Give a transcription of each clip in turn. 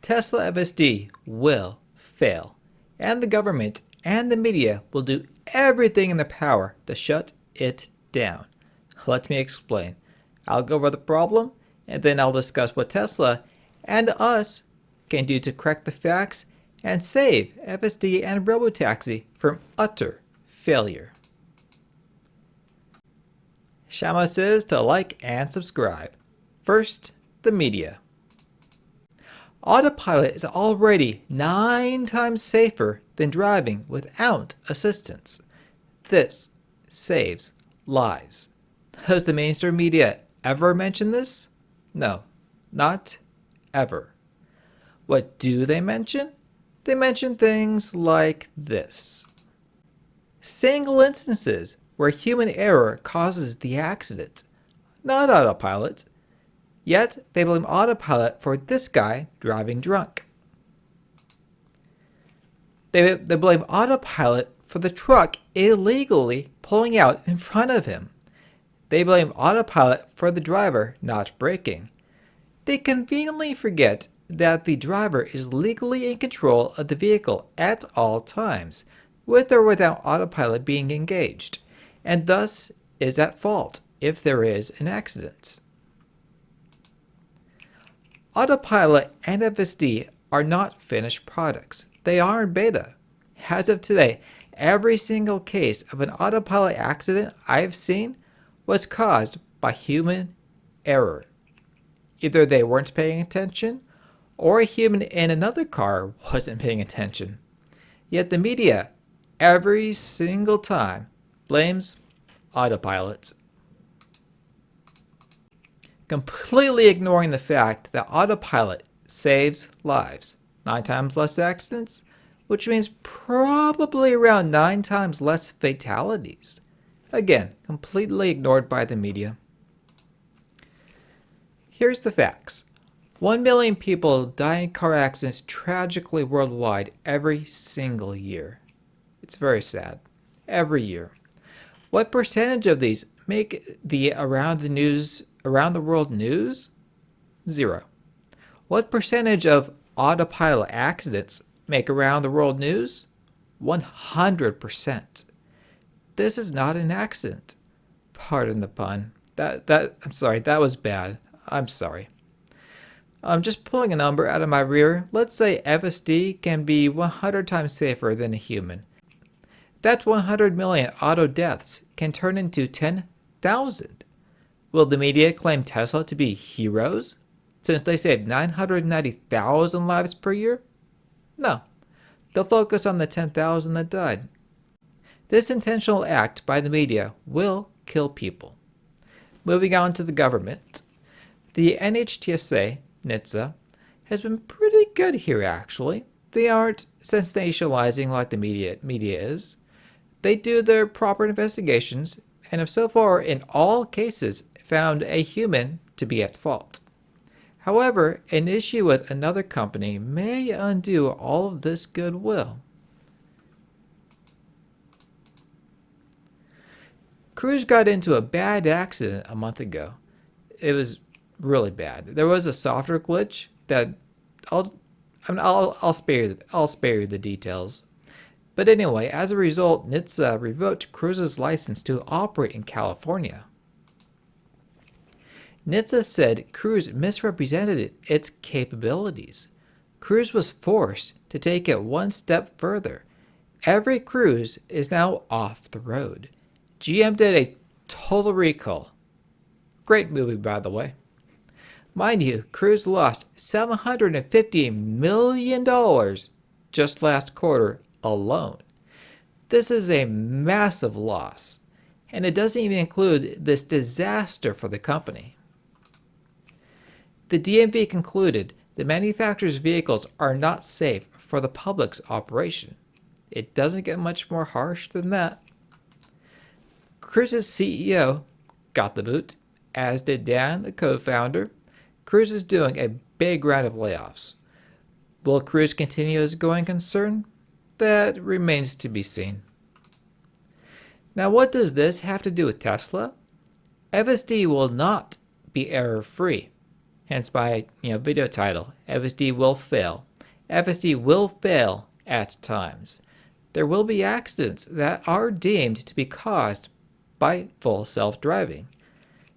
Tesla FSD will fail, and the government and the media will do everything in their power to shut it down. Let me explain. I'll go over the problem, and then I'll discuss what Tesla and us can do to correct the facts and save FSD and Robotaxi from utter failure. Shama says to like and subscribe. First, the media. Autopilot is already 9 times safer than driving without assistance. This saves lives. Does the mainstream media ever mention this? No, not ever. What do they mention? They mention things like this. Single instances where human error causes the accident, not autopilot. Yet they blame autopilot for this guy driving drunk. They blame autopilot for the truck illegally pulling out in front of him. They blame autopilot for the driver not braking. They conveniently forget that the driver is legally in control of the vehicle at all times, with or without autopilot being engaged, and thus is at fault if there is an accident. Autopilot and FSD are not finished products. They are in beta. As of today, every single case of an autopilot accident I've seen was caused by human error. Either they weren't paying attention, or a human in another car wasn't paying attention. Yet the media, every single time, blames autopilot, completely ignoring the fact that autopilot saves lives. 9 times less accidents, which means probably around 9 times less fatalities. Again, completely ignored by the media. Here's the facts. 1 million people die in car accidents tragically worldwide every single year. It's very sad. Every year. What percentage of these make the around the world news? 0. What percentage of autopilot accidents make around the world news? 100%. This is not an accident. Pardon the pun. I'm sorry, that was bad. I'm sorry. I'm just pulling a number out of my rear. Let's say FSD can be 100 times safer than a human. That 100 million auto deaths can turn into 10,000. Will the media claim Tesla to be heroes, since they save 990,000 lives per year? No. They'll focus on the 10,000 that died. This intentional act by the media will kill people. Moving on to the government. The NHTSA, NHTSA, has been pretty good here actually. They aren't sensationalizing like the media is. They do their proper investigations and have so far in all cases found a human to be at fault. However, an issue with another company may undo all of this goodwill. Cruz got into a bad accident a month ago. It was really bad. There was a software glitch that I'll spare you the details. But anyway, as a result, NHTSA revoked Cruz's license to operate in California. NHTSA said Cruz misrepresented its capabilities. Cruz was forced to take it one step further. Every Cruz is now off the road. GM did a total recall. Great movie, by the way. Mind you, Cruz lost $750 million just last quarter alone. This is a massive loss, and it doesn't even include this disaster for the company. The DMV concluded the manufacturer's vehicles are not safe for the public's operation. It doesn't get much more harsh than that. Cruz's CEO got the boot, as did Dan, the co-founder. Cruz is doing a big round of layoffs. Will Cruz continue as a going concern? That remains to be seen. Now, what does this have to do with Tesla? FSD will not be error-free. Hence my video title, FSD will fail. FSD will fail at times. There will be accidents that are deemed to be caused by full self-driving.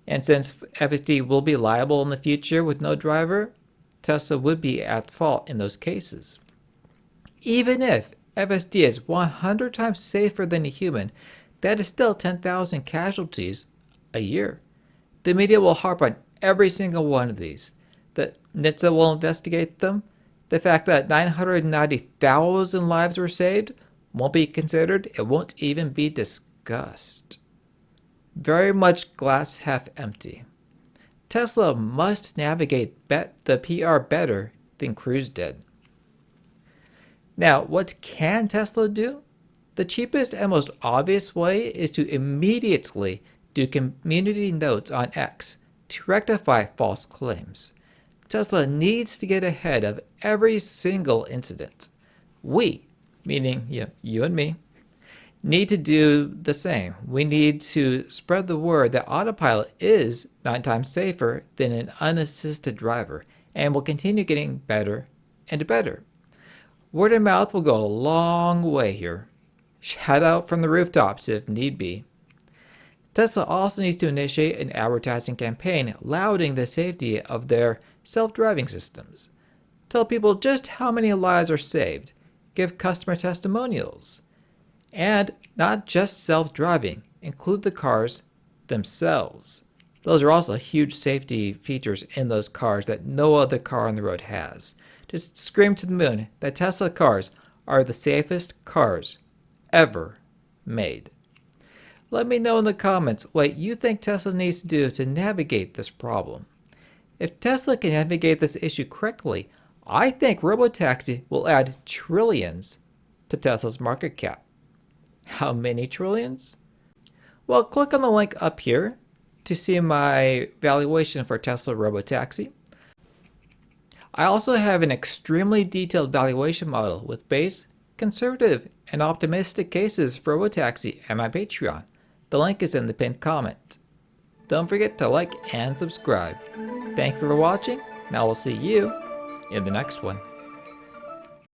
And since FSD will be liable in the future with no driver, Tesla would be at fault in those cases. Even if FSD is 100 times safer than a human, that is still 10,000 casualties a year. The media will harp on every single one of these. The NHTSA will investigate them. The fact that 990,000 lives were saved won't be considered. It won't even be discussed. Very much glass half empty. Tesla must navigate the PR better than Cruz did. Now, what can Tesla do? The cheapest and most obvious way is to immediately do community notes on X to rectify false claims. Tesla needs to get ahead of every single incident. We, meaning you and me, need to do the same. We need to spread the word that Autopilot is 9 times safer than an unassisted driver and will continue getting better and better. Word of mouth will go a long way here. Shout out from the rooftops if need be. Tesla also needs to initiate an advertising campaign lauding the safety of their self-driving systems. Tell people just how many lives are saved. Give customer testimonials. And not just self-driving, include the cars themselves. Those are also huge safety features in those cars that no other car on the road has. Just scream to the moon that Tesla cars are the safest cars ever made. Let me know in the comments what you think Tesla needs to do to navigate this problem. If Tesla can navigate this issue correctly, I think Robotaxi will add trillions to Tesla's market cap. How many trillions? Well, click on the link up here to see my valuation for Tesla Robotaxi. I also have an extremely detailed valuation model with base, conservative, and optimistic cases for Robotaxi at my Patreon. The link is in the pinned comment. Don't forget to like and subscribe. Thank you for watching, and I will see you in the next one.